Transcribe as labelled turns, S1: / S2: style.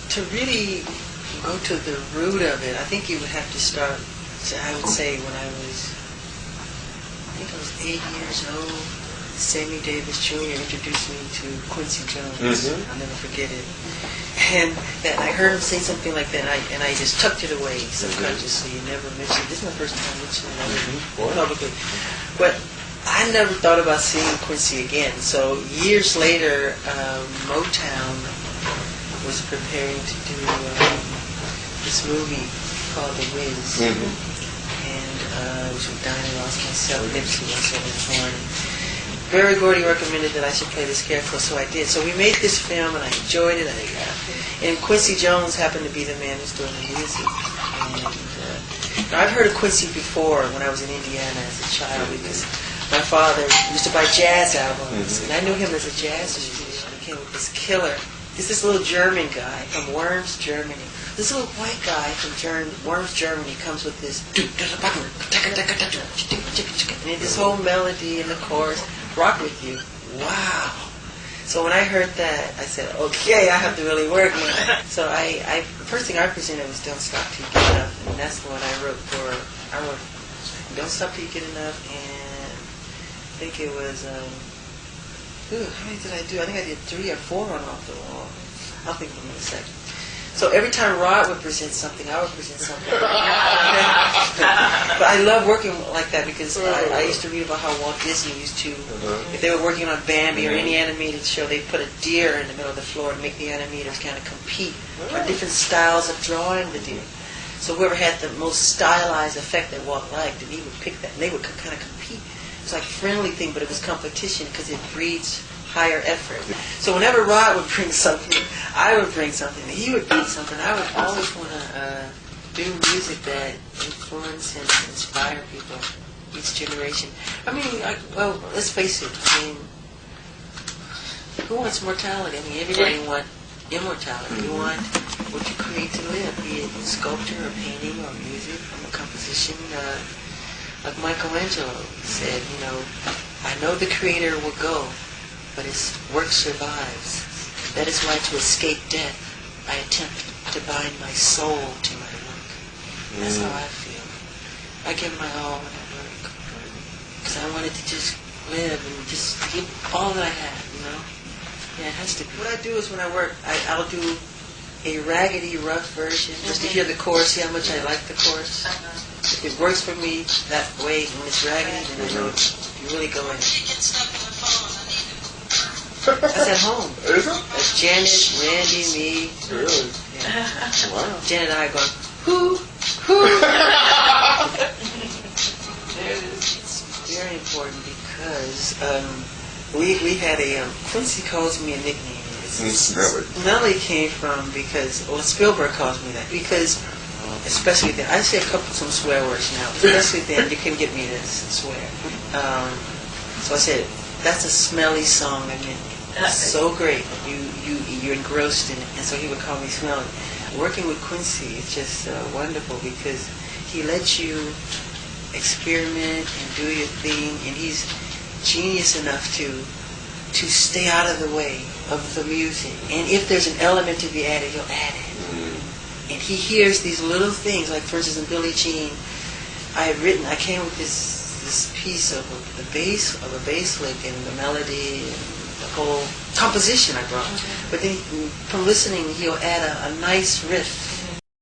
S1: To really go to the root of it, I think you would have to start, I would say when I was 8 years old, Sammy Davis Jr. introduced me to Quincy Jones. Mm-hmm. I'll never forget it. And that I heard him say something like that, and I just tucked it away subconsciously. You never mentioned it. This is my first time mentioning it publicly. But I never thought about seeing Quincy again. So years later, Motown was preparing to do this movie called The Wiz. Mm-hmm. And it was with Diana Ross, myself, Nipsey, myself, and Horn. Barry Gordy recommended that I should play this character, so I did. So we made this film, and I enjoyed it. And Quincy Jones happened to be the man who's doing the music. And I've heard of Quincy before when I was in Indiana as a child, because my father used to buy jazz albums, and I knew him as a jazz musician. He came with this killer. He's this little German guy from Worms, Germany. This little white guy from Worms, Germany comes with this, and this whole melody and the chorus rock with you. Wow. So when I heard that, I said, okay, I have to really work on it. So the first thing I presented was Don't Stop Till You Get Enough, and that's the one I wrote Don't Stop Till You Get Enough, and I think it was, how many did I do? I think I did 3 or 4 on Off the Wall. I'll think of them in a second. So every time Rod would present something, I would present something. But I love working like that because I used to read about how Walt Disney used to, if they were working on Bambi or any animated show, they'd put a deer in the middle of the floor and make the animators kind of compete for different styles of drawing the deer. So whoever had the most stylized effect that Walt liked, and he would pick that, and they would kind of compete. It's like a friendly thing, but it was competition because it breeds higher effort. So whenever Rod would bring something, I would bring something, and he would bring something. I would always want to do music that influence and inspire people, each generation. I mean, well, let's face it. I mean, who wants mortality? I mean, everybody wants immortality. You want what you create to live, be it sculpture or painting or music or composition. Like Michelangelo said, I know the creator will go, but his work survives. That is why to escape death, I attempt to bind my soul to my work. That's how I feel. I give my all when I work. Because I wanted to just live and just give all that I have, Yeah, it has to be. What I do is when I work, I'll do a raggedy, rough version, just to hear the chorus, see how much I like the chorus. If it works for me that way, when it's raggedy, then I know you really go in. That's at home.
S2: Is it?
S1: That's Janet, Randy, me.
S2: Really?
S1: Yeah.
S2: Wow.
S1: Janet and I are going, whoo. It's very important because we had Quincy calls me a nickname. Nelly came from because, Spielberg calls me that because, especially then, I say some swear words now, especially then, you can get me to swear. So I said, that's a smelly song. I mean, it's so great. You're engrossed in it. And so he would call me smelly. Working with Quincy is just wonderful because he lets you experiment and do your thing, and he's genius enough to stay out of the way of the music. And if there's an element to be added, he'll add it. And he hears these little things, like for instance in Billie Jean, I came with this piece of a bass lick and the melody and the whole composition I brought. But then from listening, he'll add a nice riff